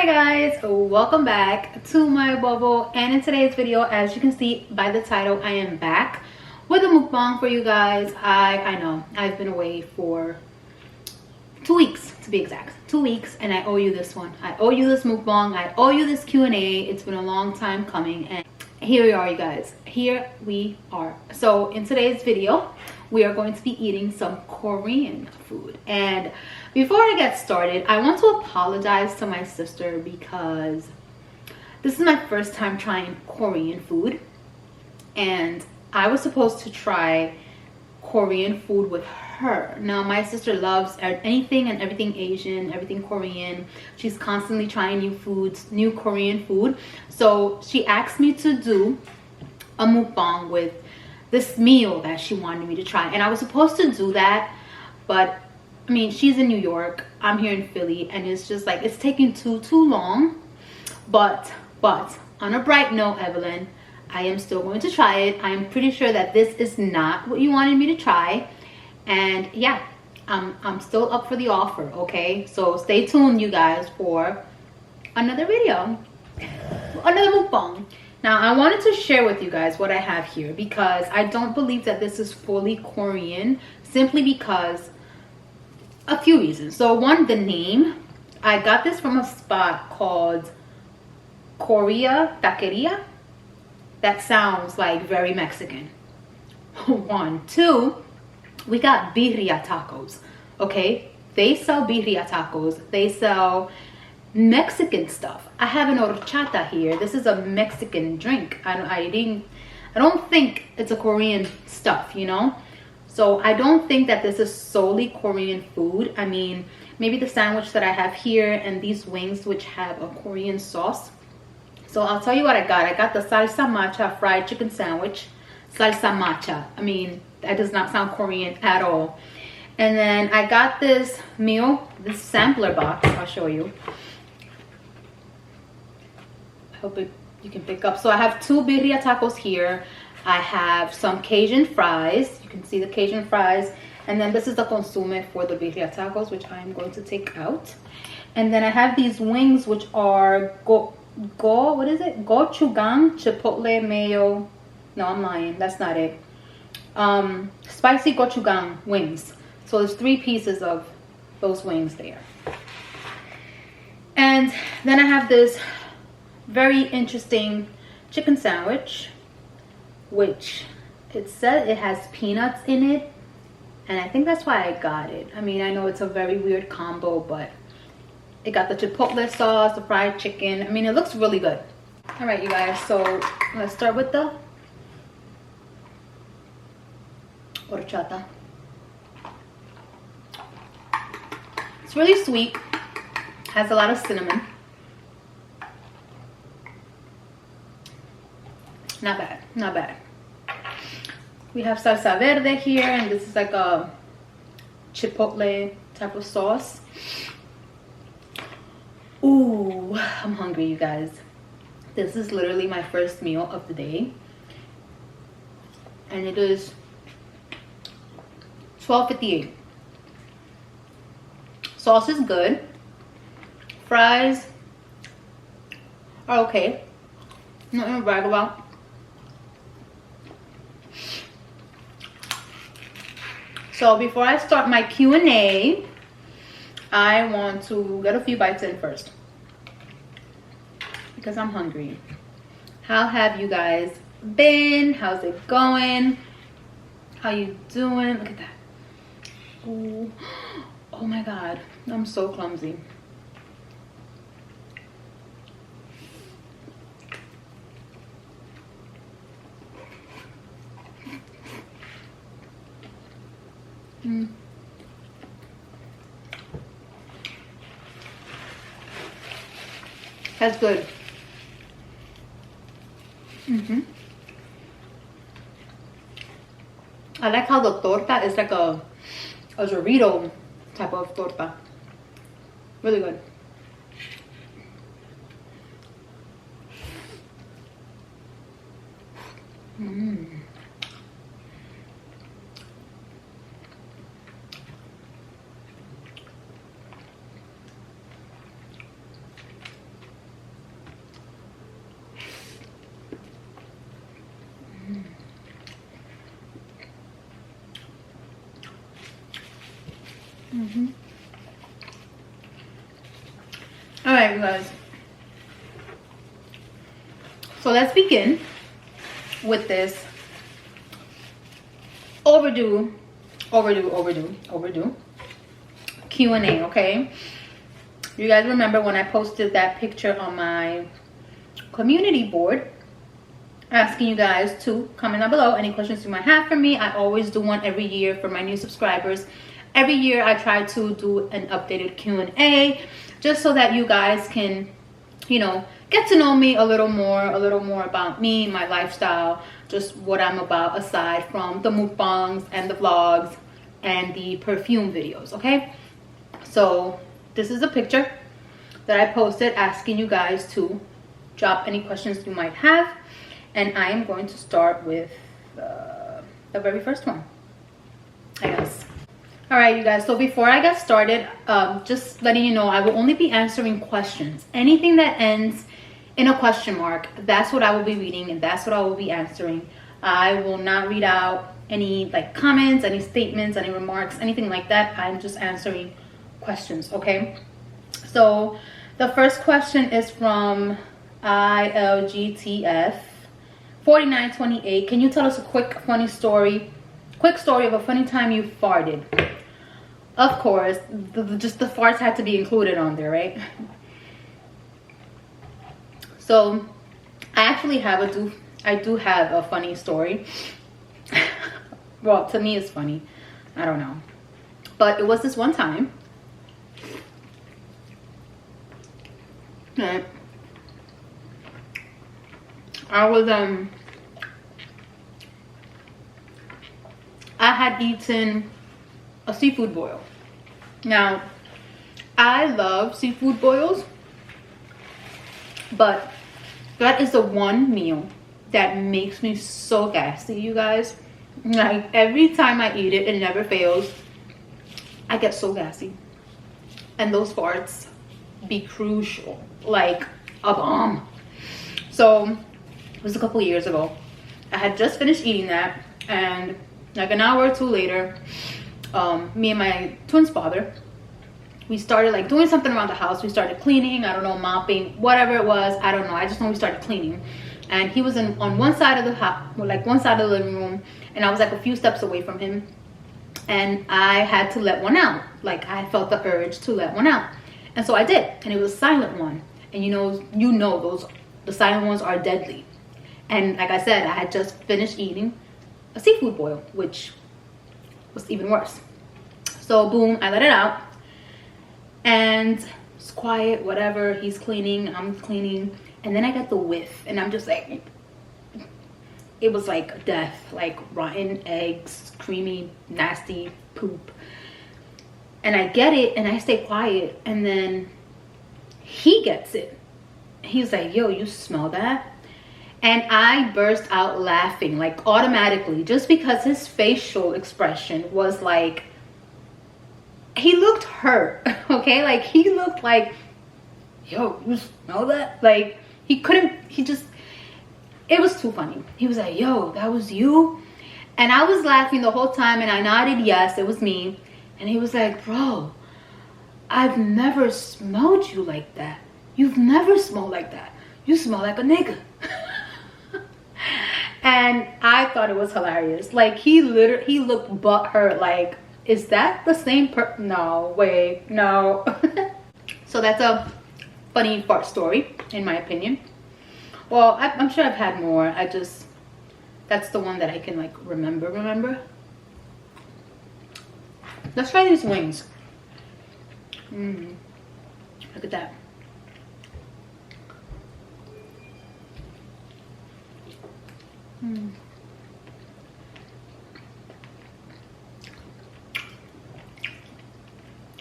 Hi guys, welcome back to my bubble. And in today's video, as you can see by the title, I am back with a mukbang for you guys. I know I've been away for 2 weeks to be exact, 2 weeks, and I owe you this one. I owe you this mukbang. I owe you this Q&A. It's been a long time coming, and here we are, you guys. Here we are. So in today's video, we are going to be eating some Korean food. And before I get started, I want to apologize to my sister because this is my first time trying Korean food, and I was supposed to try Korean food with her. Now my sister loves anything and everything Asian, everything Korean. She's constantly trying new foods, new Korean food. So she asked me to do a mukbang with this meal that she wanted me to try, and I was supposed to do that, but I mean, she's in New York, I'm here in Philly, and it's just like it's taking too long. But on a bright note, Evelyn, I am still going to try it. I'm pretty sure that this is not what you wanted me to try, and yeah, I'm still up for the offer. Okay, so stay tuned, you guys, for another video, another mukbang. Now I wanted to share with you guys what I have here because I don't believe that this is fully Korean, simply because a few reasons. So one, the name. I got this from a spot called Korea Taqueria. That sounds like very Mexican. One. Two, we got birria tacos. Okay, they sell birria tacos. They sell Mexican stuff. I have an horchata here. This is a Mexican drink. I don't think it's a Korean stuff, you know. So I don't think that this is solely Korean food. I mean, maybe the sandwich that I have here and these wings, which have a Korean sauce. So I'll tell you what I got. I got the salsa matcha fried chicken sandwich. Salsa matcha. I mean, that does not sound Korean at all. And then I got this meal, this sampler box. I'll show you. I hope you can pick up. So I have 2 birria tacos here. I have some Cajun fries. You can see the Cajun fries. And then this is the consume for the birria tacos, which I'm going to take out. And then I have these wings, which are what is it? Gochujang chipotle mayo. No, I'm lying. That's not it. Spicy gochujang wings. So there's 3 pieces of those wings there. And then I have this very interesting chicken sandwich, which it said it has peanuts in it, and I think that's why I got it. I mean, I know it's a very weird combo, but it got the chipotle sauce, the fried chicken. I mean, it looks really good. All right, you guys, so let's start with the horchata. It's really sweet, has a lot of cinnamon. Not bad, not bad. We have salsa verde here, and this is like a chipotle type of sauce. Ooh, I'm hungry, you guys. This is literally my first meal of the day, and it is 12:58. Sauce is good. Fries are okay. Nothing to brag about. So before I start my Q&A, I want to get a few bites in first because I'm hungry. How have you guys been? How's it going? How you doing? Look at that. Ooh. Oh my God, I'm so clumsy. That's good. I like how the torta is like a Dorito type of torta. Really good. All right, you guys. So let's begin with this overdue Q&A, okay? You guys remember when I posted that picture on my community board asking you guys to comment down below any questions you might have for me. I always do one every year for my new subscribers. Every year I try to do an updated Q&A just so that you guys can, you know, get to know me a little more about me, my lifestyle, just what I'm about aside from the mukbangs and the vlogs and the perfume videos, okay? So this is a picture that I posted asking you guys to drop any questions you might have, and I am going to start with the very first one, I guess. All right, you guys, so before I get started, just letting you know, I will only be answering questions. Anything that ends in a question mark, that's what I will be reading and that's what I will be answering. I will not read out any like comments, any statements, any remarks, anything like that. I'm just answering questions, okay? So the first question is from ILGTF 4928. Can you tell us a quick story of a funny time you farted? Of course, just the farts had to be included on there, right? So I do have a funny story. Well, to me it's funny, I don't know, but it was this one time that I had eaten a seafood boil. Now, I love seafood boils, but that is the one meal that makes me so gassy, you guys. Like, every time I eat it, it never fails. I get so gassy. And those farts be crucial, like a bomb. So, it was a couple of years ago. I had just finished eating that, and like an hour or two later, me and my twin's father, we started like doing something around the house. We started cleaning, I don't know, mopping, whatever it was, I don't know. I just know we started cleaning. And he was on one side of the house, like one side of the living room, and I was like a few steps away from him. And I had to let one out. Like, I felt the urge to let one out. And so I did, and it was a silent one. And you know the silent ones are deadly. And like I said, I had just finished eating a seafood boil, which was even worse. So boom, I let it out, and it's quiet, whatever. He's cleaning, I'm cleaning, and then I got the whiff, and I'm just like, it was like death, like rotten eggs, creamy, nasty poop. And I get it, and I stay quiet, and then he gets it. He's like, yo, you smell that? And I burst out laughing, like automatically, just because his facial expression was like, he looked hurt, okay? Like, he looked like, yo, you smell that? Like, it was too funny. He was like, yo, that was you? And I was laughing the whole time, and I nodded yes, it was me. And he was like, bro, I've never smelled you like that. You've never smelled like that. You smell like a nigga. And I thought it was hilarious. Like, he looked butthurt, like, is that the same no, wait, no. So that's a funny fart story, in my opinion. Well, I'm sure I've had more. That's the one that I can, like, remember. Let's try these wings. Look at that.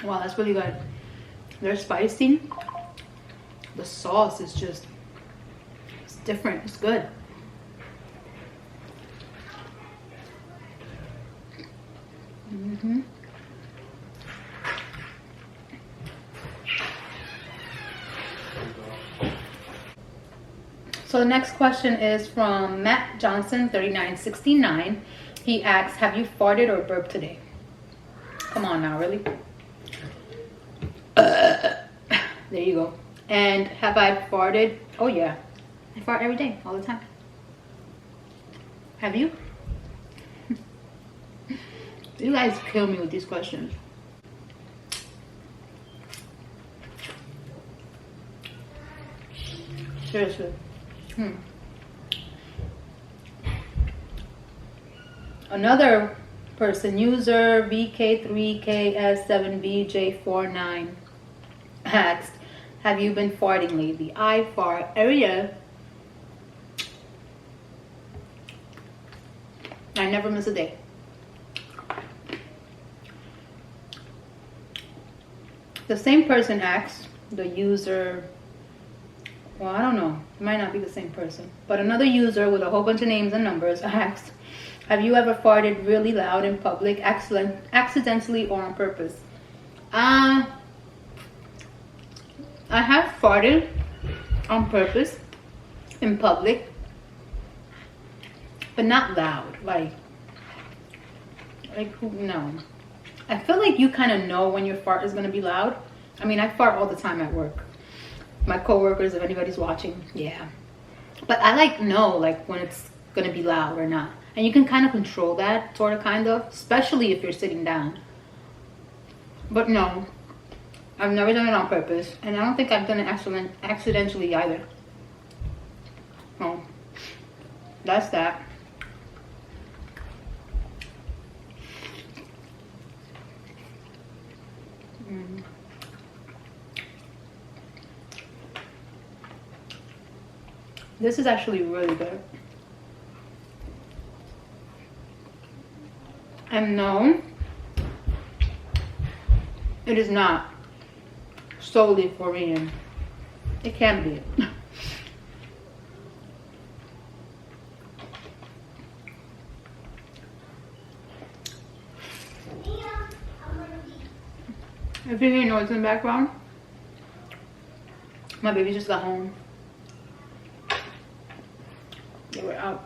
Wow, that's really good. They're spicy. The sauce is just, it's different. It's good. So the next question is from Matt Johnson 3969. He asks, have you farted or burped today? Come on now, really? There you go. And have I farted? Oh yeah, I fart every day, all the time. Have you? You guys kill me with these questions. Seriously. Another person, user VK3KS7BJ49, asked, have you been farting lately? I fart every day. I never miss a day. The same person asked, the user, well, I don't know, it might not be the same person, but another user with a whole bunch of names and numbers asked, have you ever farted really loud in public, accidentally or on purpose? I have farted on purpose in public, but not loud. Like who? No. I feel like you kind of know when your fart is gonna be loud. I mean, I fart all the time at work. My coworkers, if anybody's watching, yeah. But I know when it's gonna be loud or not. And you can kind of control that, sort of, kind of, especially if you're sitting down. But no, I've never done it on purpose, and I don't think I've done it accidentally either. Oh, that's that. This is actually really good. And no, it is not solely for reading. It can be. If you hear noise in the background, my baby just got home. They were out.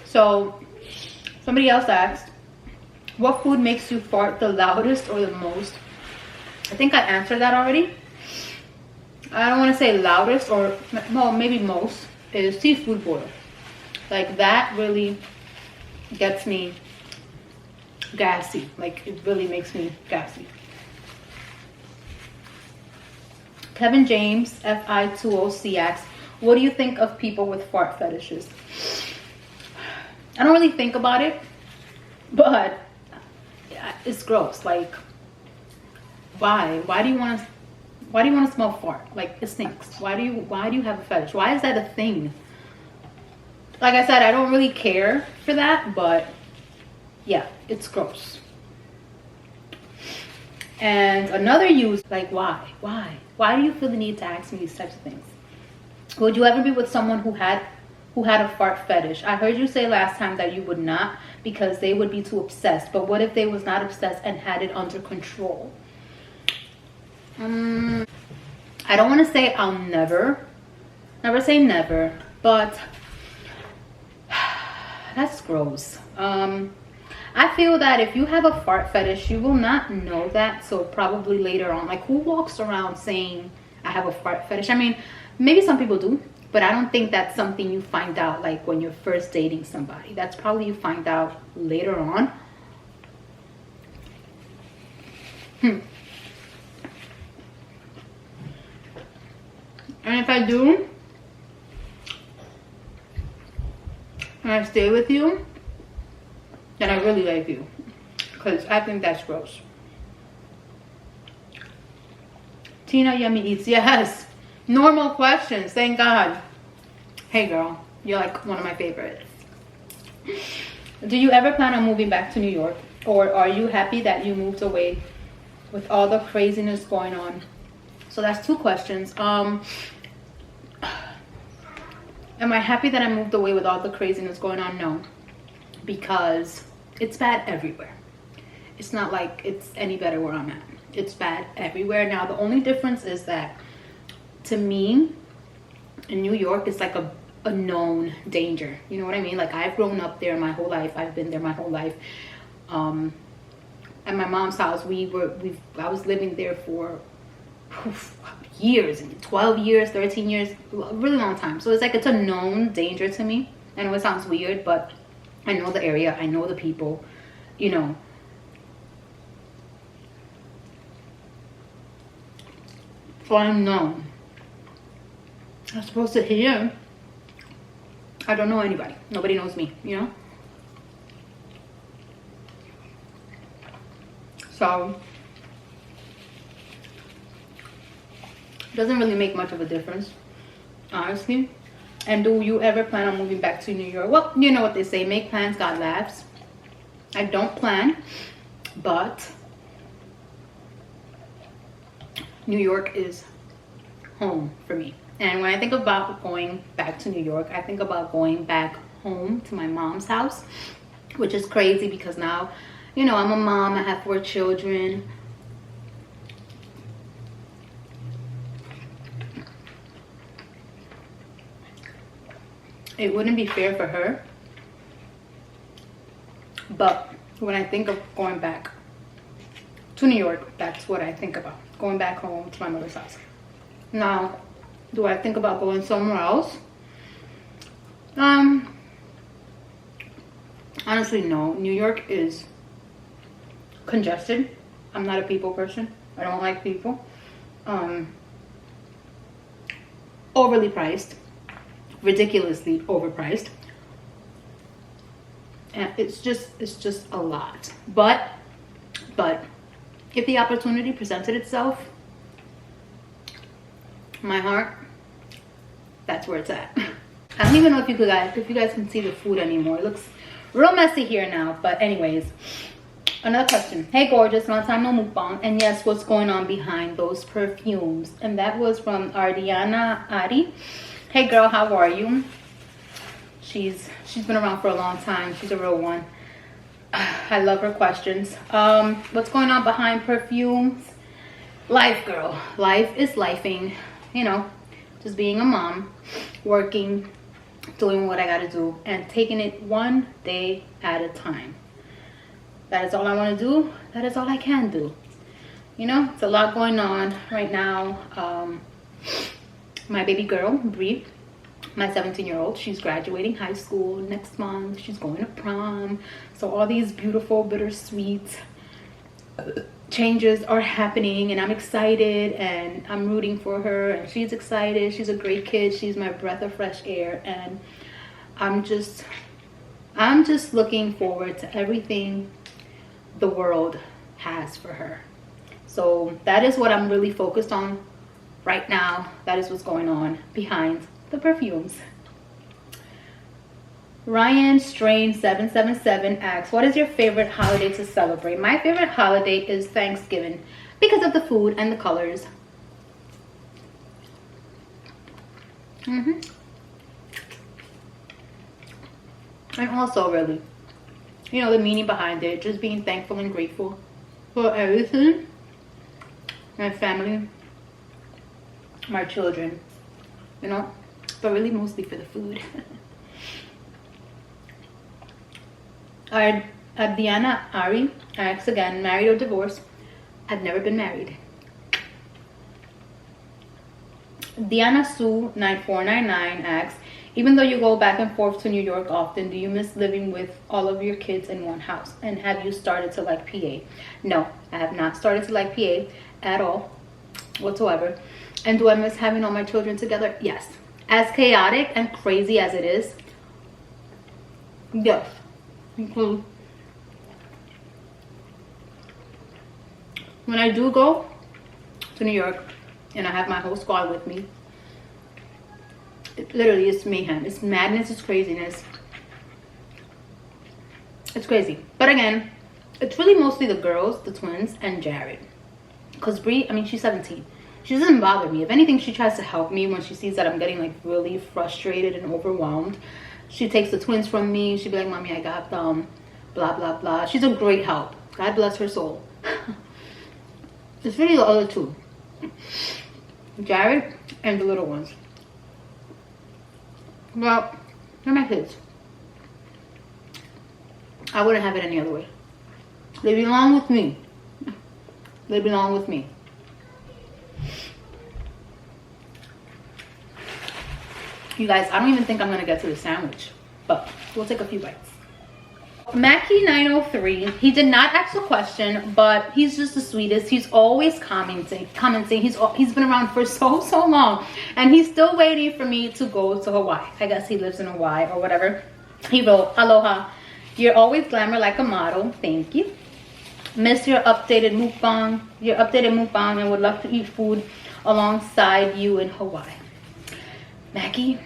So somebody else asked, what food makes you fart the loudest or the most? I think I answered that already. I don't want to say loudest, or well, maybe most, is seafood boil. Like that really gets me gassy. Like it really makes me gassy. Kevin James FI20C asks, what do you think of people with fart fetishes? I don't really think about it, but it's gross. Like, why do you want to smell fart? Like, it stinks. Why do you have a fetish? Why is that a thing? Like I said, I don't really care for that, but yeah, it's gross. And another use, like, why do you feel the need to ask me these types of things? Would you ever be with someone who had a fart fetish? I heard you say last time that you would not, because they would be too obsessed. But what if they was not obsessed and had it under control? I don't want to say I'll never say never, but that's gross. I feel that if you have a fart fetish, you will not know that, so probably later on. Like, who walks around saying I have a fart fetish? I mean, maybe some people do, but I don't think that's something you find out like when you're first dating somebody. That's probably you find out later on. And if I do, and I stay with you, then I really like you, because I think that's gross. Tina Yummy Eats, yes. Normal questions, thank God. Hey girl, you're like one of my favorites. Do you ever plan on moving back to New York, or are you happy that you moved away with all the craziness going on? So that's two questions. Am I happy that I moved away with all the craziness going on? No, because it's bad everywhere. It's not like it's any better where I'm at. It's bad everywhere. Now the only difference is that, to me, in New York, it's like a known danger. You know what I mean? Like, I've grown up there my whole life. I've been there my whole life. At my mom's house, I was living there for years, 12 years, 13 years, a really long time. So it's like, it's a known danger to me. I know it sounds weird, but I know the area, I know the people, you know. So I know. I'm supposed to here. I don't know anybody. Nobody knows me, you know. So it doesn't really make much of a difference, honestly. And do you ever plan on moving back to New York? Well, you know what they say, make plans, God laughs. I don't plan, but New York is home for me. And when I think about going back to New York, I think about going back home to my mom's house, which is crazy because now, you know, I'm a mom, I have 4 children. It wouldn't be fair for her. But when I think of going back to New York, that's what I think about. Going back home to my mother's house. Now, do I think about going somewhere else? Honestly, no. New York is congested. I'm not a people person. I don't like people. Overly priced. Ridiculously overpriced. And it's just a lot. But if the opportunity presented itself, my heart, that's where it's at. I don't even know if you guys can see the food anymore. It looks real messy here now. But anyways, another question. Hey gorgeous, long time no mukbang. And yes, what's going on behind those perfumes? And that was from Ardiana Ari. Hey girl, how are you? She's been around for a long time. She's a real one. I love her questions. What's going on behind perfumes? Life, girl. Life is lifing. You know, just being a mom, working, doing what I gotta do, and taking it one day at a time. That is all I want to do. That is all I can do. You know, it's a lot going on right now. My baby girl, Bree, my 17-year-old, she's graduating high school next month. She's going to prom. So all these beautiful, bittersweet changes are happening, and I'm excited, and I'm rooting for her, and she's excited. She's a great kid. She's my breath of fresh air, and I'm just looking forward to everything the world has for her. So that is what I'm really focused on right now. That is what's going on behind the perfumes. Ryan Strange 777 asks, what is your favorite holiday to celebrate? My favorite holiday is Thanksgiving because of the food and the colors. And also, really, you know, the meaning behind it, just being thankful and grateful for everything. My family, my children, you know, but really mostly for the food. Diana Ari asks again, married or divorced? I've never been married. Diana Sue 9499 asks, even though you go back and forth to New York often, do you miss living with all of your kids in one house? And have you started to like PA? No, I have not started to like PA at all, whatsoever. And do I miss having all my children together? Yes. As chaotic and crazy as it is, yes. When I do go to New York and I have my whole squad with me, it literally is mayhem. It's madness, it's craziness. It's crazy. But again, it's really mostly the girls, the twins, and Jared. Because Bree, I mean, she's 17. She doesn't bother me. If anything, she tries to help me when she sees that I'm getting like really frustrated and overwhelmed. She takes the twins from me. She'd be like, mommy, I got them, blah, blah, blah. She's a great help. God bless her soul. It's really the other two, Jared and the little ones. Well, they're my kids. I wouldn't have it any other way. They belong with me. They belong with me. You guys, I don't even think I'm gonna get to the sandwich, but we'll take a few bites. Mackie903, he did not ask a question, but he's just the sweetest. He's always commenting. He's been around for so long, and he's still waiting for me to go to Hawaii. I guess he lives in Hawaii or whatever. He wrote, aloha, you're always glamour like a model. Thank you. Miss your updated mukbang, and would love to eat food alongside you in Hawaii. Mackie,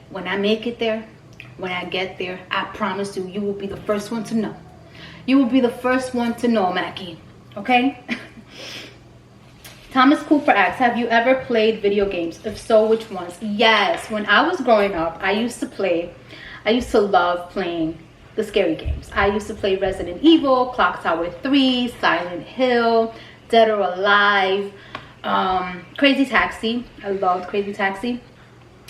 when I make it there, when I get there, I promise you, you will be the first one to know. You will be the first one to know, Mackie. Okay? Thomas Cooper asks, have you ever played video games? If so, which ones? Yes. When I was growing up, I used to love playing the scary games. I used to play Resident Evil, Clock Tower 3, Silent Hill, Dead or Alive, Crazy Taxi. I loved Crazy Taxi.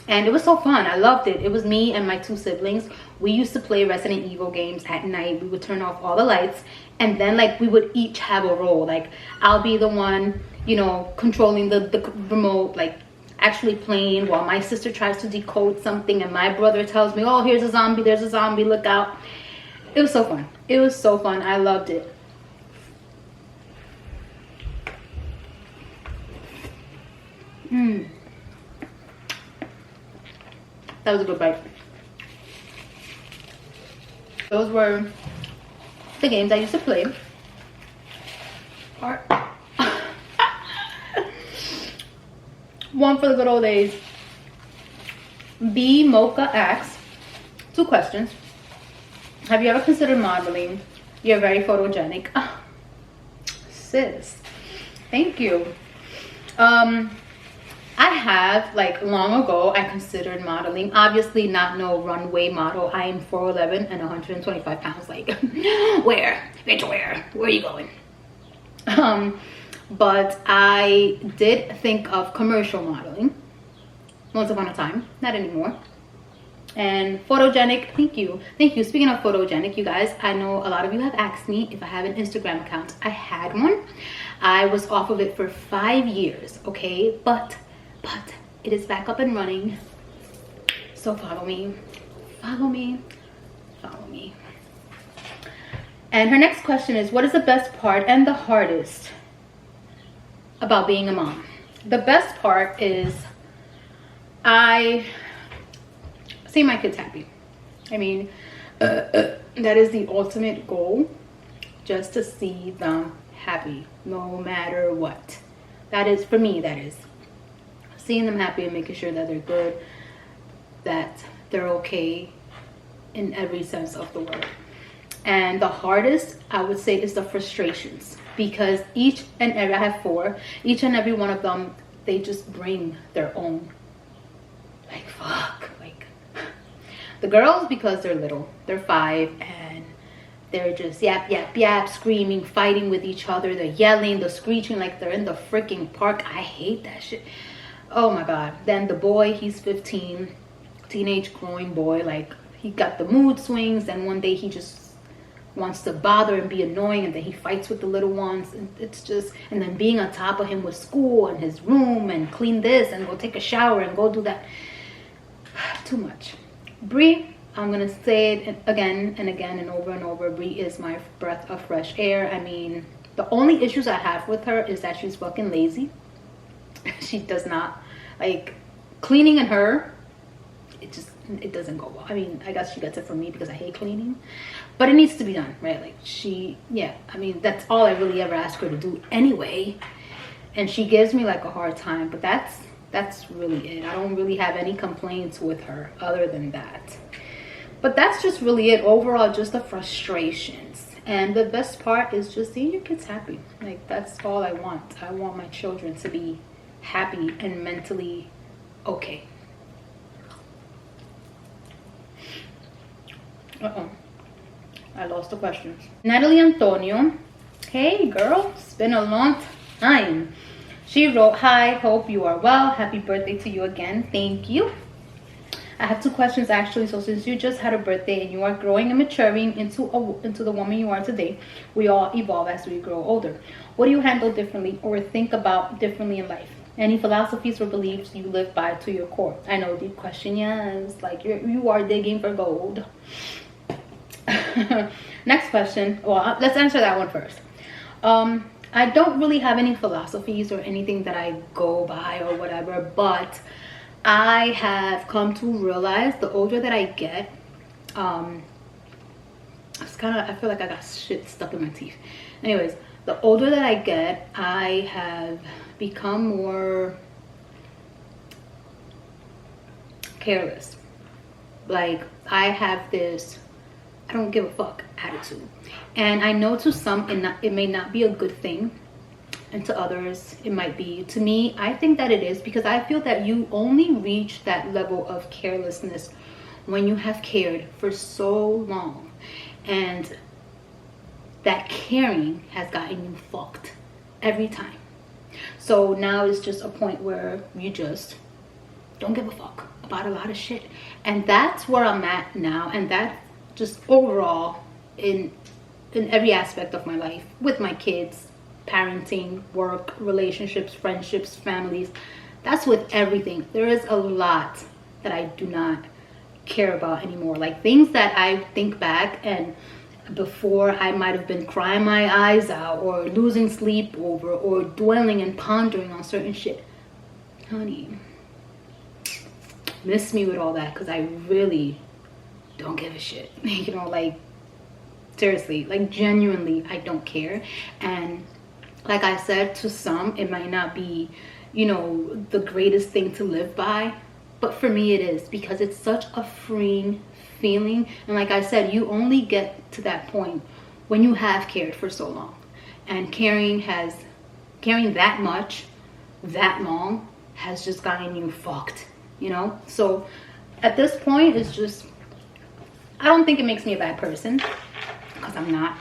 And it was so fun. I loved it. It was me and my two siblings. We used to play Resident Evil games at night. We would turn off all the lights, and then like we would each have a role. Like I'll be the one, you know, controlling the remote, like actually playing, while my sister tries to decode something, and my brother tells me, oh, here's a zombie, there's a zombie, look out. It was so fun. It was so fun. I loved it. That was a good bite. Those were the games I used to play. One for the good old days. B Mocha asks, 2 questions. Have you ever considered modeling? You're very photogenic. Sis, thank you. I have, like, long ago, I considered modeling. Obviously not no runway model. I am 4'11" and 125 pounds. Like, where? Bitch, where? Where are you going? But I did think of commercial modeling once upon a time. Not anymore. And photogenic, thank you. Thank you. Speaking of photogenic, you guys, I know a lot of you have asked me if I have an Instagram account. I had one. I was off of it for 5 years, okay? But it is back up and running. So follow me. Follow me. Follow me. And her next question is, what is the best part and the hardest about being a mom? The best part is I see my kids happy. I mean, that is the ultimate goal, just to see them happy no matter what. That is, for me, that is seeing them happy and making sure that they're good, that they're okay in every sense of the word. And the hardest, I would say, is the frustrations, because I have 4, each and every one of them, they just bring their own, like, fuck, like, the girls, because they're little, they're 5, and they're just yap, yap, yap, screaming, fighting with each other, they're yelling, they're screeching like they're in the freaking park. I hate that shit. Oh my god. Then the boy, he's 15, teenage growing boy, like, he got the mood swings, and one day he just wants to bother and be annoying, and then he fights with the little ones, and it's just, and then being on top of him with school and his room, and clean this and go take a shower and go do that. Too much. Bree, I'm gonna say it again and again and over, Bree is my breath of fresh air. I mean, the only issues I have with her is that she's fucking lazy. She does not, like, cleaning, and her, it doesn't go well. I mean, I guess she gets it from me because I hate cleaning, but it needs to be done, right? Like, I mean, that's all I really ever ask her to do anyway, and she gives me like a hard time, but that's really it. I don't really have any complaints with her other than that, but that's just really it. Overall, just the frustrations. And the best part is just seeing your kids happy. Like, that's all I want. I want my children to be happy and mentally okay. I lost the questions. Natalie Antonio, hey girl, it's been a long time. She wrote, hi, hope you are well. Happy birthday to you again. Thank you. I have two questions actually. So since you just had a birthday and you are growing and maturing into the woman you are today, we all evolve as we grow older. What do you handle differently or think about differently in life? Any philosophies or beliefs you live by to your core? I know, deep question, yes. Like you are digging for gold. Next question. Well, let's answer that one first. I don't really have any philosophies or anything that I go by or whatever, but I have come to realize the older that I get, I feel like I got shit stuck in my teeth. Anyways, the older that I get, I have become more careless. Like, I have this I don't give a fuck attitude, and I know to some it may not be a good thing, and to others it might be. To me, I think that it is, because I feel that you only reach that level of carelessness when you have cared for so long, and that caring has gotten you fucked every time. So now it's just a point where you just don't give a fuck about a lot of shit, and that's where I'm at now. And that just overall in every aspect of my life, with my kids, parenting, work, relationships, friendships, families, that's with everything. There is a lot that I do not care about anymore. Like things that I think back and before I might have been crying my eyes out or losing sleep over or dwelling and pondering on certain shit. Honey, miss me with all that, because I really don't give a shit. You know, like seriously, like genuinely, I don't care. And like I said, to some it might not be, you know, the greatest thing to live by, but for me it is, because it's such a freeing feeling. And like I said, you only get to that point when you have cared for so long, and caring that much that long has just gotten you fucked, you know. So at this point, it's just, I don't think it makes me a bad person, because I'm not,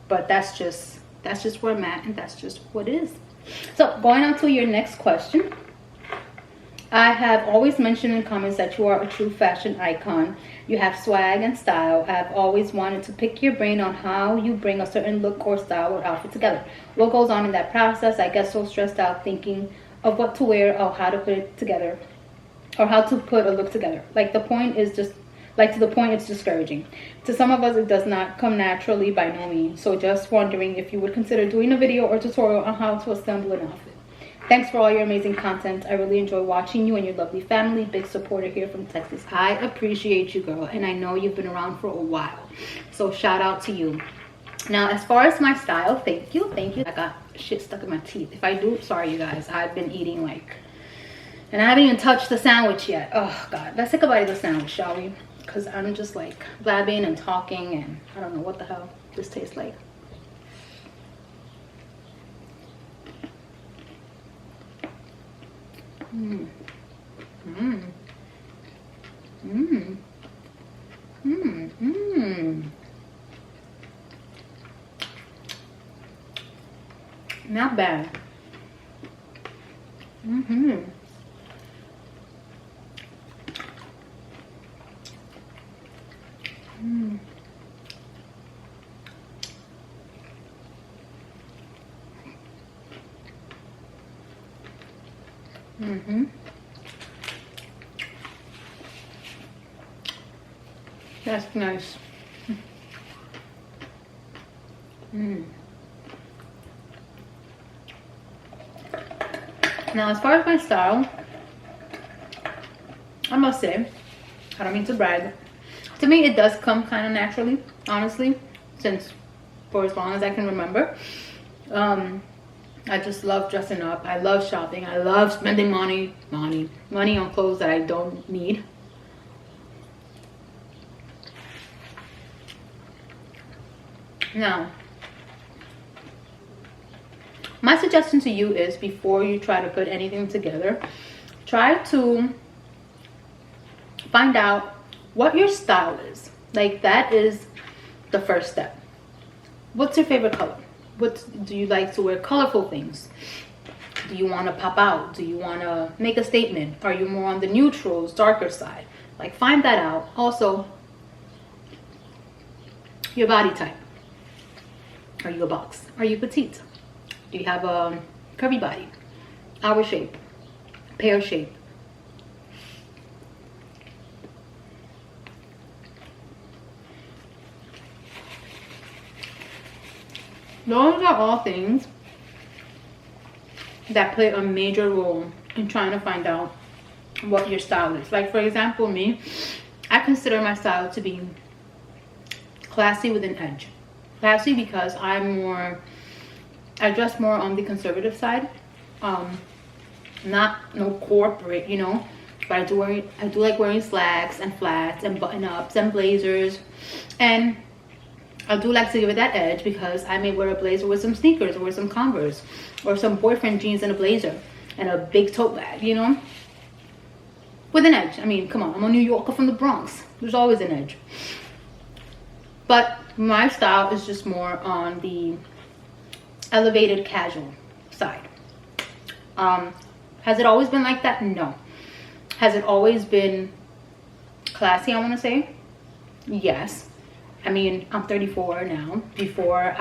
but that's just where I'm at, and that's just what it is. So going on to your next question. I have always mentioned in comments that you are a true fashion icon. You have swag and style. I have always wanted to pick your brain on how you bring a certain look or style or outfit together. What goes on in that process? I get so stressed out thinking of what to wear or how to put it together, or how to put a look together. Like to the point it's discouraging. To some of us it does not come naturally, by no means. So just wondering if you would consider doing a video or tutorial on how to assemble an outfit. Thanks for all your amazing content. I really enjoy watching you and your lovely family. Big supporter here from Texas. I appreciate you, girl, and I know you've been around for a while, so shout out to you. Now, as far as my style, thank you. I got shit stuck in my teeth. If I do, sorry you guys. I've been eating and I haven't even touched the sandwich yet. Oh god, let's take a bite of the sandwich, shall we? Because I'm just like blabbing and talking, and I don't know what the hell this tastes like. Mmm. Mmm. Mmm. Mmm. Mmm. Not bad. Mm-hmm. Mm. Mm-hmm. That's nice. Mm. Now, as far as my style, I must say, I don't mean to brag, to me it does come kind of naturally, honestly, since for as long as I can remember. I just love dressing up. I love shopping. I love spending money on clothes that I don't need. Now, my suggestion to you is, before you try to put anything together, try to find out what your style is. Like, that is the first step. What's your favorite color? What do you like to wear? Colorful things. Do you want to pop out? Do you want to make a statement? Are you more on the neutrals, darker side? Like, find that out. Also, your body type. Are you a box? Are you petite? Do you have a curvy body? Hour shape? Pear shape? Those are all things that play a major role in trying to find out what your style is. Like, for example, me, I consider my style to be classy with an edge. Classy because I dress more on the conservative side. Not no corporate, you know, but I do like wearing slacks and flats and button-ups and blazers, and I do like to give it that edge because I may wear a blazer with some sneakers or some Converse or some boyfriend jeans and a blazer and a big tote bag, you know, with an edge. I mean, come on, I'm a New Yorker from the Bronx. There's always an edge. But my style is just more on the elevated casual side. Has it always been like that? No. Has it always been classy, I want to say? Yes. I mean, I'm 34 now. Before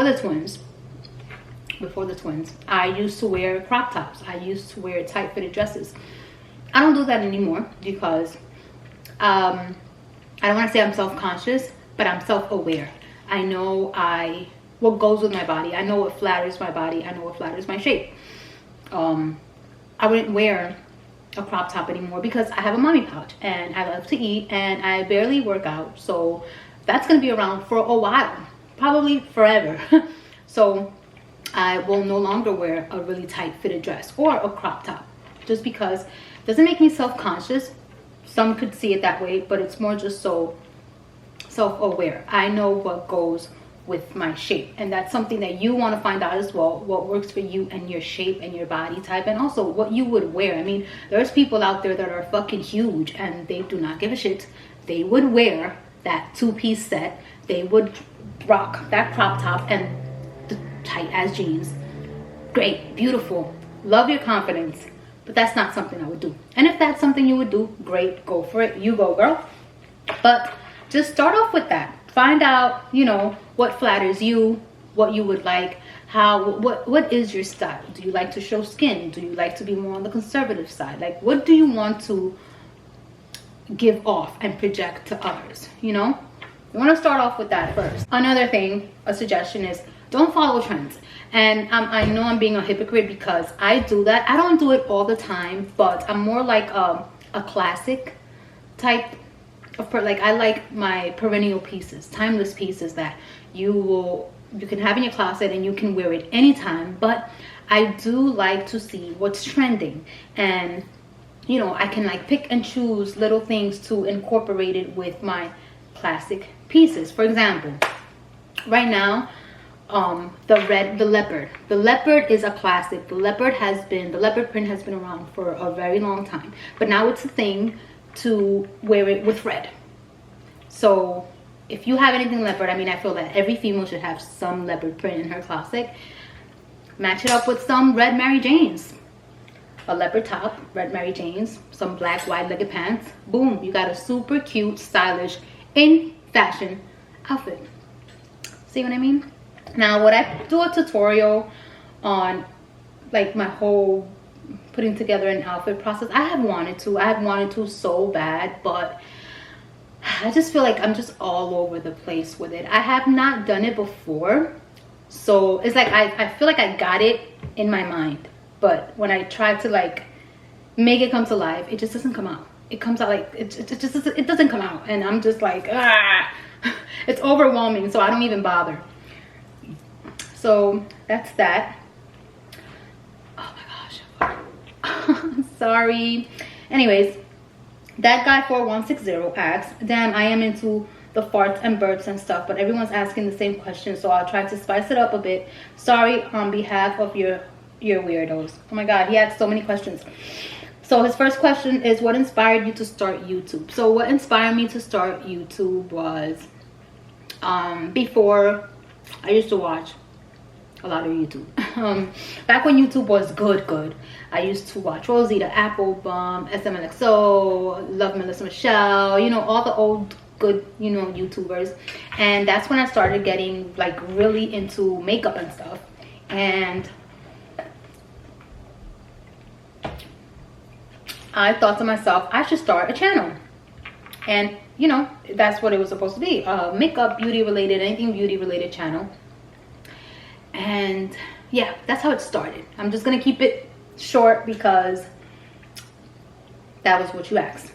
the twins, I used to wear crop tops. I used to wear tight fitted dresses. I don't do that anymore because I don't want to say I'm self-conscious, but I'm self-aware. I know what goes with my body. I know what flatters my body. I know what flatters my shape. I wouldn't wear a crop top anymore because I have a mommy pouch and I love to eat and I barely work out. So that's going to be around for a while, probably forever. So I will no longer wear a really tight fitted dress or a crop top just because it doesn't make me self-conscious. Some could see it that way, but it's more just so self-aware. I know what goes with my shape, and that's something that you want to find out as well, what works for you and your shape and your body type, and also what you would wear. I mean, there's people out there that are fucking huge and they do not give a shit. They would wear that two-piece set, they would rock that crop top and the tight ass jeans. Great, beautiful, love your confidence, but that's not something I would do. And if that's something you would do, great, go for it, you go, girl. But just start off with that. Find out, you know, what flatters you, what you would like, what is your style? Do you like to show skin? Do you like to be more on the conservative side? Like, what do you want to give off and project to others? You know, you want to start off with that first. Another thing, a suggestion is don't follow trends. And I know I'm being a hypocrite because I do that. I don't do it all the time, but I'm more like a classic type of like, I like my perennial pieces, timeless pieces that you can have in your closet and you can wear it anytime. But I do like to see what's trending, and you know, I can like pick and choose little things to incorporate it with my classic pieces. For example, right now, the leopard is a classic. The leopard print has been around for a very long time, but now it's a thing to wear it with red. So if you have anything leopard, I mean, I feel that every female should have some leopard print in her closet. Match it up with some red Mary Janes, a leopard top, red Mary Janes, some black wide-legged pants. Boom, you got a super cute, stylish, in fashion outfit. See what I mean? Now, would I do a tutorial on like my whole putting together an outfit process? I have wanted to so bad, but I just feel like I'm just all over the place with it. I have not done it before, so it's like I feel like I got it in my mind, but when I try to like make it come to life, it just doesn't come out. It comes out like it doesn't come out, and I'm just like, it's overwhelming, so I don't even bother. So that's that. Oh my gosh. Sorry. Anyways, that guy 4160 asks, damn, I am into the farts and burps and stuff, but everyone's asking the same question, so I'll try to spice it up a bit. Sorry on behalf of your weirdos. Oh my god, he asked so many questions. So his first question is, what inspired you to start YouTube? So what inspired me to start YouTube was, before, I used to watch a lot of YouTube. Back when YouTube was good, I used to watch Rosita Applebum, SMLXO, Love Melissa Michelle, you know, all the old good, you know, YouTubers. And that's when I started getting like really into makeup and stuff. And I thought to myself, I should start a channel. And you know, that's what it was supposed to be, makeup, beauty related, anything beauty related channel. And yeah, that's how it started. I'm just gonna keep it short because that was what you asked.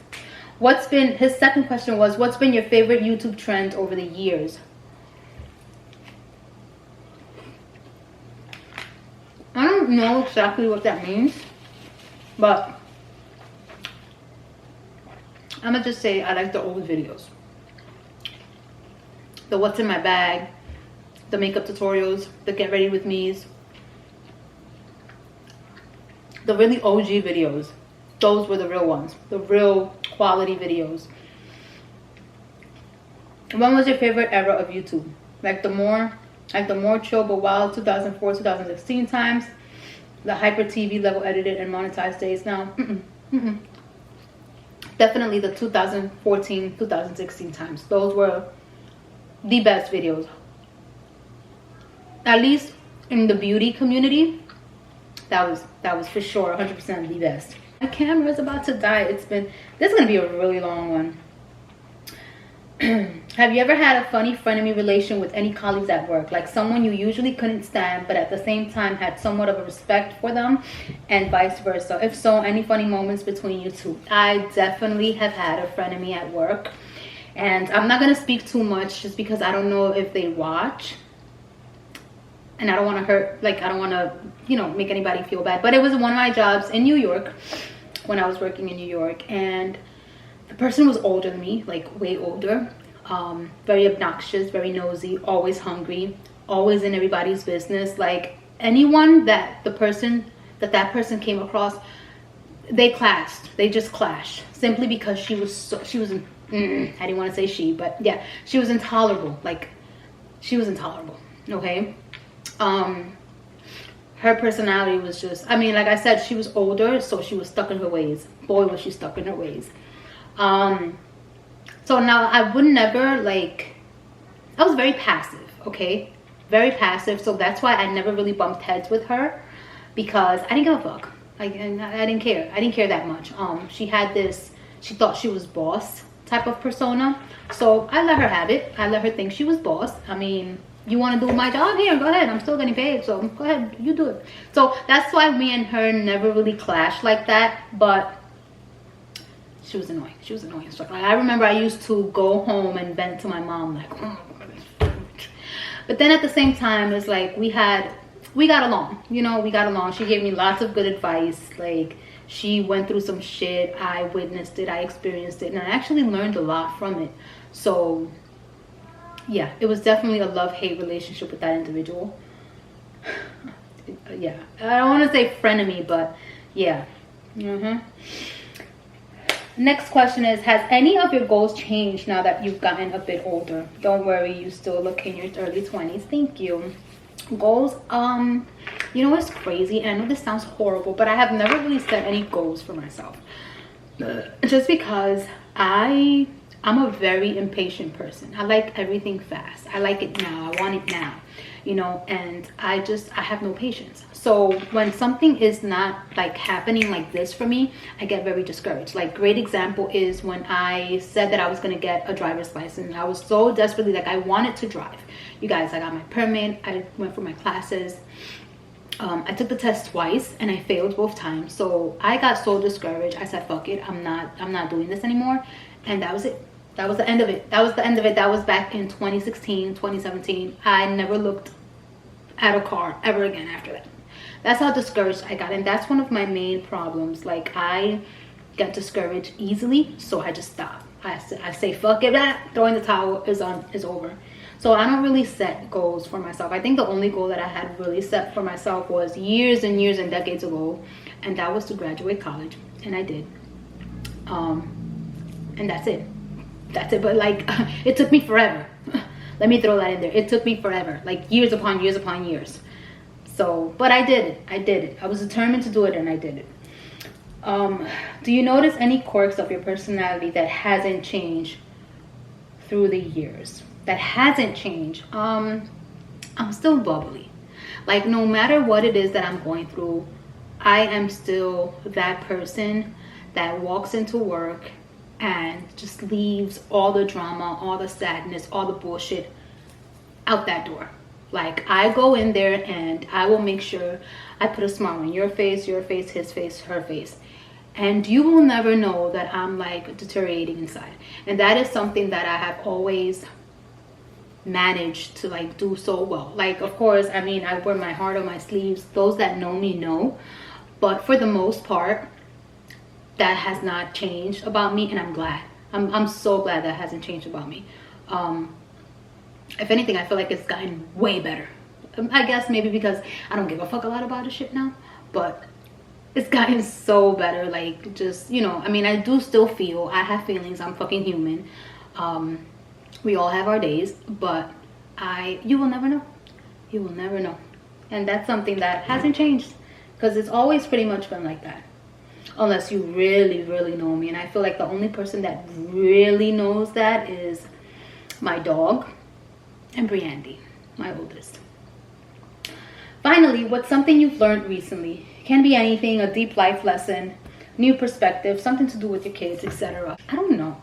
What's been, his second question was, what's been your favorite YouTube trend over the years? I don't know exactly what that means, but I'm gonna just say I like the old videos. The what's in my bag, the makeup tutorials, the get ready with me's, the really OG videos. Those were the real ones, the real quality videos. When was your favorite era of YouTube? Like the more chill but wild 2004, 2016 times, the hyper TV level edited and monetized days now. Definitely the 2014, 2016 times. Those were the best videos. At least in the beauty community, that was for sure 100% the best. My camera is about to die. This is gonna be a really long one. Have you ever had a funny frenemy relation with any colleagues at work? Like someone you usually couldn't stand, but at the same time had somewhat of a respect for them, and vice versa? If so, any funny moments between you two? I definitely have had a frenemy at work. And I'm not going to speak too much just because I don't know if they watch. And I don't want to hurt, like I don't want to, you know, make anybody feel bad. But it was one of my jobs in New York, when I was working in New York. And the person was older than me, like way older. Very obnoxious, very nosy, always hungry, always in everybody's business. Like anyone that that person came across, they clashed. They just clashed simply because she was I didn't want to say she, but yeah, she was intolerable. Like she was intolerable. Okay. Her personality was just, I mean, like I said, she was older, so she was stuck in her ways. Boy, was she stuck in her ways. So now I would never, like, I was very passive, okay? Very passive. So that's why I never really bumped heads with her, because I didn't give a fuck. I didn't care. I didn't care that much. She had this, she thought she was boss type of persona. So I let her have it. I let her think she was boss. I mean, you want to do my job? Here, go ahead. I'm still getting paid, so go ahead, you do it. So that's why me and her never really clashed like that. But she was annoying. She was annoying. So, like, I remember I used to go home and vent to my mom, like, oh, but then at the same time, it's like we got along. You know, we got along. She gave me lots of good advice. Like, she went through some shit. I witnessed it. I experienced it, and I actually learned a lot from it. So yeah, it was definitely a love-hate relationship with that individual. Yeah, I don't want to say frenemy, but yeah. Next question is, has any of your goals changed now that you've gotten a bit older? Don't worry, you still look in your early 20s. Thank you. Goals, you know what's crazy? And I know this sounds horrible, but I have never really set any goals for myself. Just because I'm a very impatient person. I like everything fast. I like it now. I want it now, you know, and I have no patience. So when something is not like happening like this for me, I get very discouraged. Like, great example is when I said that I was going to get a driver's license. I was so desperately, like, I wanted to drive. You guys, I got my permit. I went for my classes. I took the test twice and I failed both times. So I got so discouraged. I said, fuck it. I'm not doing this anymore. And that was it. That was the end of it. That was the end of it. That was back in 2016, 2017. I never looked at a car ever again after that. That's how discouraged I got. And that's one of my main problems. Like, I get discouraged easily, so I just stop. I say, fuck it, throwing the towel is over. So I don't really set goals for myself. I think the only goal that I had really set for myself was years and years and decades ago. And that was to graduate college. And I did. And that's it. That's it. But like, it took me forever. Let me throw that in there. It took me forever, like years upon years upon years. So, but I did it. I did it. I was determined to do it, and I did it. Do you notice any quirks of your personality that hasn't changed through the years? That hasn't changed? I'm still bubbly. Like, no matter what it is that I'm going through, I am still that person that walks into work and just leaves all the drama, all the sadness, all the bullshit out that door. Like, I go in there and I will make sure I put a smile on your face, his face, her face. And you will never know that I'm like deteriorating inside. And that is something that I have always managed to like do so well. Like, of course, I mean, I wear my heart on my sleeves. Those that know me know. But for the most part, that has not changed about me, and I'm glad. I'm so glad that hasn't changed about me. If anything, I feel like it's gotten way better. I guess maybe because I don't give a fuck a lot about this shit now, but it's gotten so better. Like, just, you know, I mean, I do still feel, I have feelings, I'm fucking human. We all have our days, but you will never know. You will never know. And that's something that hasn't changed, because it's always pretty much been like that. Unless you really, really know me. And I feel like the only person that really knows that is my dog and Briandy, my oldest. Finally, what's something you've learned recently? Can be anything, a deep life lesson, new perspective, something to do with your kids, etc. I don't know.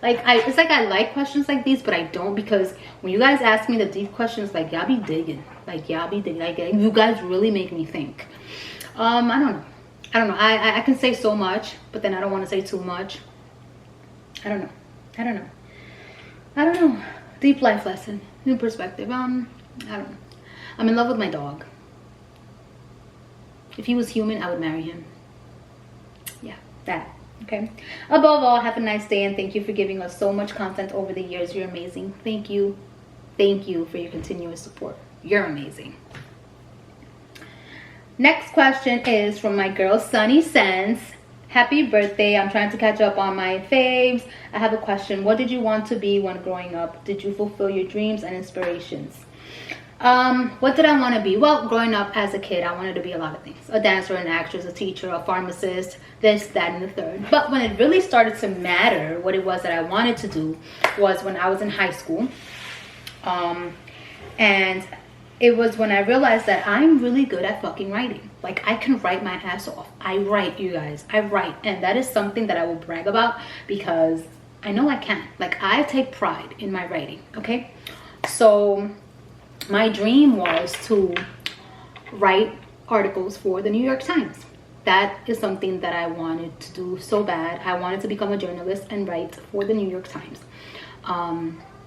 Like, it's like I like questions like these, but I don't, because when you guys ask me the deep questions, like, y'all be digging. Like, y'all be digging. Like, you guys really make me think. I don't know. I can say so much, but then I don't want to say too much. I don't know. Deep life lesson, new perspective. I don't know. I'm in love with my dog. If he was human, I would marry him. Yeah, that. Okay. Above all, have a nice day, and thank you for giving us so much content over the years. You're amazing. Thank you. Thank you for your continuous support. You're amazing. Next question is from my girl Sunny Sense. Happy birthday. I'm trying to catch up on my faves. I have a question. What did you want to be when growing up? Did you fulfill your dreams and inspirations? What did I want to be? Well, growing up as a kid, I wanted to be a lot of things. A dancer, an actress, a teacher, a pharmacist, this, that, and the third. But when it really started to matter what it was that I wanted to do was when I was in high school. And it was when I realized that I'm really good at fucking writing. Like, I can write my ass off. I write, you guys. I write. And that is something that I will brag about, because I know I can. Like, I take pride in my writing, okay? So my dream was to write articles for the New York Times. That is something that I wanted to do so bad. I wanted to become a journalist and write for the New York Times.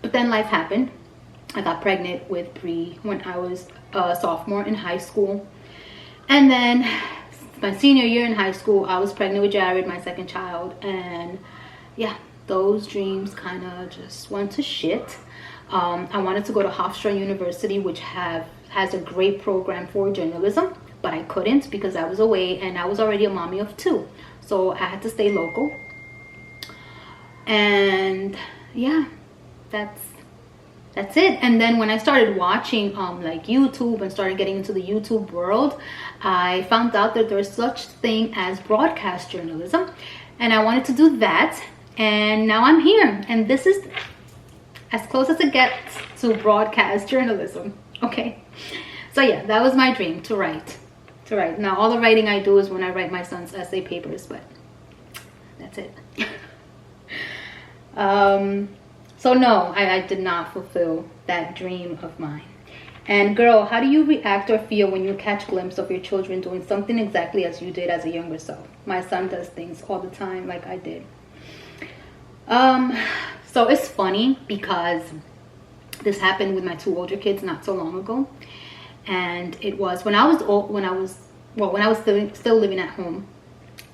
But then life happened. I got pregnant with Bree when I was a sophomore in high school. And then my senior year in high school, I was pregnant with Jared, my second child. And yeah, those dreams kind of just went to shit. I wanted to go to Hofstra University, which has a great program for journalism, but I couldn't because I was away and I was already a mommy of 2. So I had to stay local. And yeah, that's it. And then when I started watching like YouTube and started getting into the YouTube world, I found out that there's such thing as broadcast journalism, and I wanted to do that. And now I'm here, and this is as close as it gets to broadcast journalism. Okay, so yeah, that was my dream, to write. Now all the writing I do is when I write my son's essay papers, but that's it. So no, I did not fulfill that dream of mine. And girl, how do you react or feel when you catch a glimpse of your children doing something exactly as you did as a younger self? My son does things all the time like I did. So it's funny because this happened with my 2 older kids not so long ago. And it was when I was still living at home,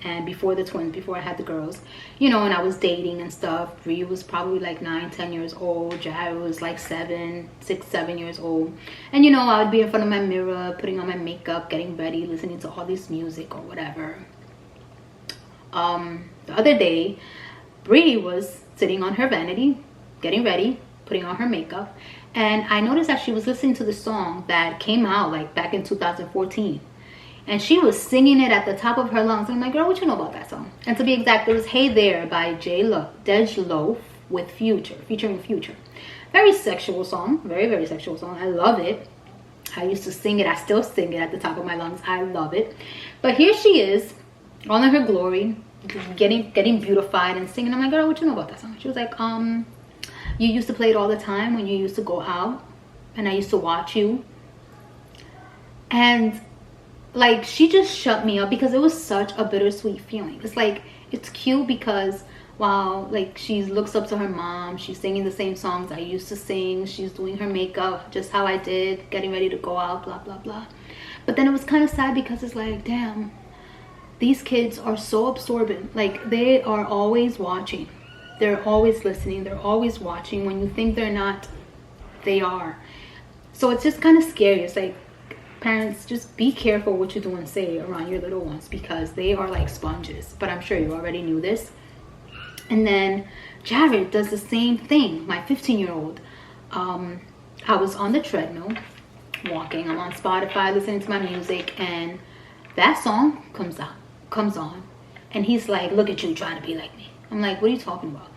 and before the twins, before I had the girls, you know, and I was dating and stuff. Bree was probably like 9-10 years old. Jared was like 6-7 years old. And you know, I would be in front of my mirror, putting on my makeup, getting ready, listening to all this music or whatever. The other day, Bree was sitting on her vanity, getting ready, putting on her makeup, and I noticed that she was listening to the song that came out like back in 2014, and she was singing it at the top of her lungs. I'm like, girl, what you know about that song? And to be exact, it was Hey There by Dej Loaf with Future, featuring Future. Very sexual song, very, very sexual song. I love it. I used to sing it. I still sing it at the top of my lungs. I love it. But here she is, all in her glory, getting beautified and singing. I'm like, girl, what you know about that song? She was like, you used to play it all the time when you used to go out, and I used to watch you. And like, she just shut me up because it was such a bittersweet feeling. It's like, it's cute because wow, like she looks up to her mom, she's singing the same songs I used to sing, she's doing her makeup just how I did, getting ready to go out, blah blah blah. But then it was kind of sad because it's like, damn, these kids are so absorbent. Like, they are always watching, they're always listening, they're always watching. When you think they're not, they are. So it's just kind of scary. It's like, parents, just be careful what you do and say around your little ones because they are like sponges. But I'm sure you already knew this. And then Jared does the same thing. My 15-year-old, I was on the treadmill walking, I'm on Spotify listening to my music, and that song comes on, and he's like, look at you trying to be like me. I'm like, what are you talking about?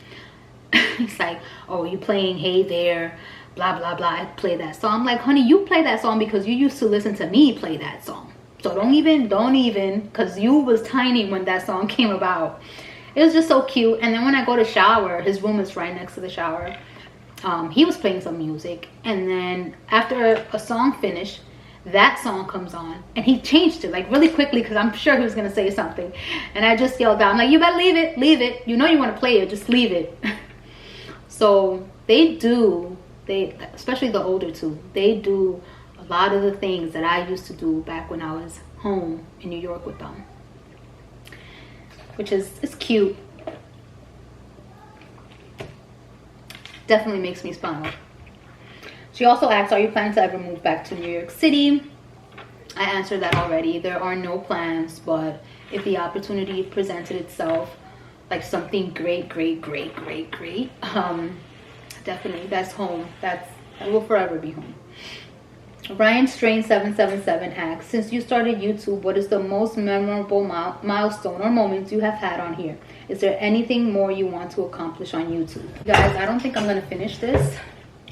He's like, oh, you playing Hey There, blah blah blah, I play that song. I'm like, honey, you play that song because you used to listen to me play that song. So don't even, because you was tiny when that song came about. It was just so cute. And then when I go to shower, his room is right next to the shower, he was playing some music, and then after a song finished, that song comes on, and he changed it like really quickly because I'm sure he was gonna say something, and I just yelled out, I'm like, you better leave it, you know you want to play it, just leave it. So they especially the older two, they do a lot of the things that I used to do back when I was home in New York with them, which is, it's cute. Definitely makes me smile. She also asked, are you planning to ever move back to New York City? I answered that already. There are no plans, but if the opportunity presented itself, like something great, definitely, that's home. That will forever be home. Ryan Strain 777 asks, since you started YouTube, what is the most memorable milestone or moments you have had on here? Is there anything more you want to accomplish on YouTube? Guys, I don't think I'm gonna finish this.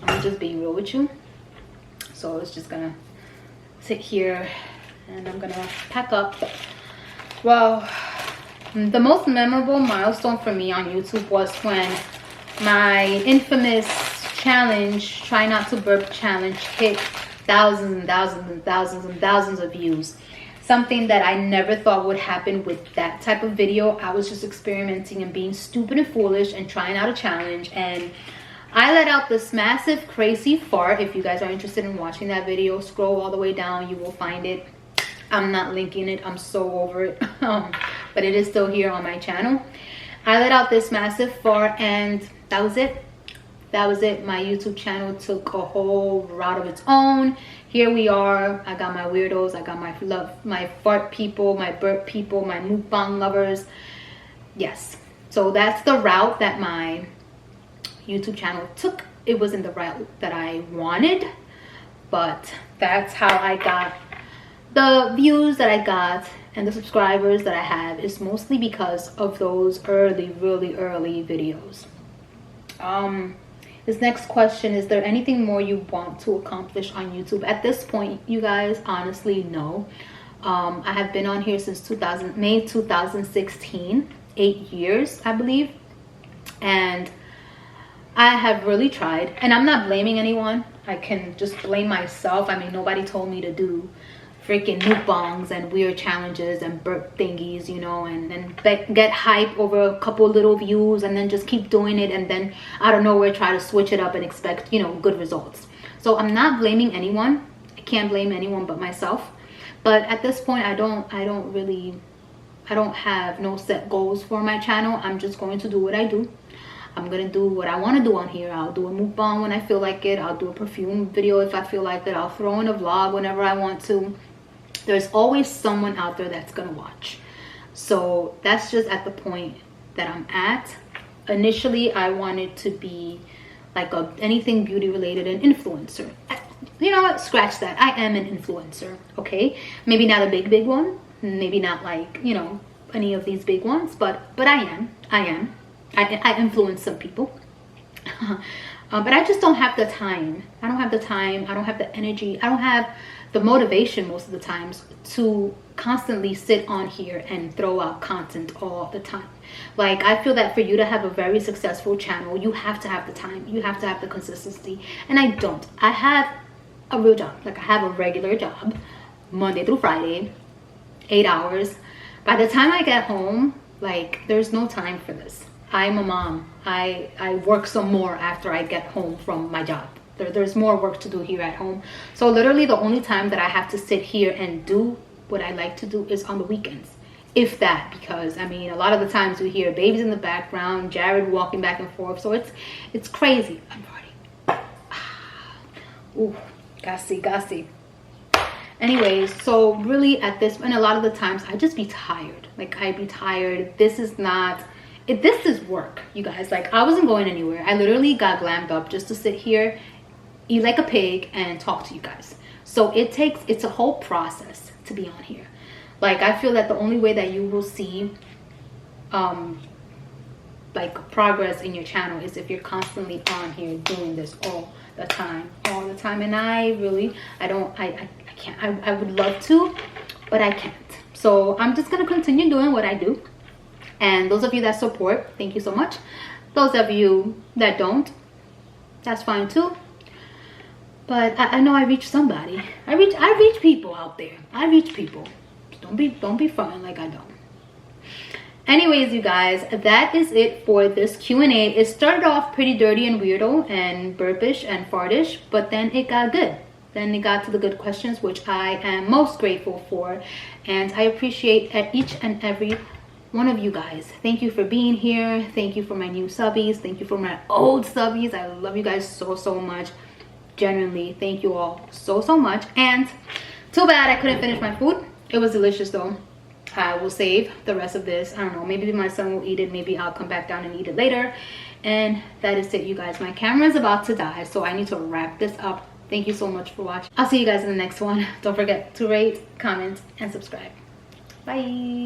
I'm just being real with you. So it's just gonna sit here and I'm gonna pack up. Well, the most memorable milestone for me on YouTube was when my infamous challenge, try not to burp challenge, hit thousands and thousands and thousands and thousands of views. Something that I never thought would happen with that type of video. I was just experimenting and being stupid and foolish and trying out a challenge, and I let out this massive crazy fart. If you guys are interested in watching that video, scroll all the way down, you will find it. I'm not linking it, I'm so over it. But it is still here on my channel. I let out this massive fart, and that was it. That was it. My YouTube channel took a whole route of its own. Here we are. I got my weirdos, I got my fart people, my burp people, my mukbang lovers. Yes, so that's the route that my YouTube channel took. It wasn't the route that I wanted, but that's how I got the views that I got and the subscribers that I have. Is mostly because of those really early videos. This next question, is there anything more you want to accomplish on YouTube? At this point, you guys, honestly, no. I have been on here since May 2016, 8 years, I believe. And I have really tried, and I'm not blaming anyone. I can just blame myself. I mean, nobody told me to do freaking mukbangs and weird challenges and burp thingies, you know, and get hype over a couple little views and then just keep doing it, and then out of nowhere try to switch it up and expect, you know, good results. So I'm not blaming anyone. I can't blame anyone but myself. But at this point, I don't have no set goals for my channel. I'm just going to do what I do. I'm gonna do what I want to do on here. I'll do a mukbang when I feel like it. I'll do a perfume video if I feel like it. I'll throw in a vlog whenever I want to. There's always someone out there that's gonna watch. So that's just at the point that I'm at. Initially, I wanted to be like anything beauty related, an influencer. You know what, scratch that. I am an influencer, okay? Maybe not a big one, maybe not like, you know, any of these big ones, but I influence some people. But I just don't have the time. I don't have the time. I don't have the energy. I don't have the motivation most of the times to constantly sit on here and throw out content all the time. Like, I feel that for you to have a very successful channel, you have to have the time. You have to have the consistency. And I don't. I have a real job. Like, I have a regular job, Monday through Friday, 8 hours. By the time I get home, like, there's no time for this. I'm a mom. I work some more after I get home from my job. There's more work to do here at home. So literally the only time that I have to sit here and do what I like to do is on the weekends. If that, because I mean, a lot of the times we hear babies in the background, Jared walking back and forth. So it's crazy. I'm already, ooh, gassy. Anyways, so really at this, and a lot of the times I just be tired. Like, I be tired. This is not, this is work, you guys. Like, I wasn't going anywhere. I literally got glammed up just to sit here, eat like a pig, and talk to you guys. So it's a whole process to be on here. Like, I feel that the only way that you will see like progress in your channel is if you're constantly on here doing this all the time. And I can't. I would love to, but I can't. So I'm just gonna continue doing what I do. And those of you that support, thank you so much. Those of you that don't, that's fine too. But I know I reach somebody. I reach people out there. I reach people. Don't be fronting like I don't. Anyways, you guys, that is it for this Q&A. It started off pretty dirty and weirdo and burpish and fartish, but then it got good. Then it got to the good questions, which I am most grateful for. And I appreciate each and every one of you guys. Thank you for being here. Thank you for my new subbies. Thank you for my old subbies. I love you guys so much. Genuinely, thank you all so much. And too bad I couldn't finish my food. It was delicious though. I will save the rest of this. I don't know, maybe my son will eat it. Maybe I'll come back down and eat it later. And that is it, you guys. My camera is about to die, so I need to wrap this up. Thank you so much for watching. I'll see you guys in the next one. Don't forget to rate, comment, and subscribe. Bye.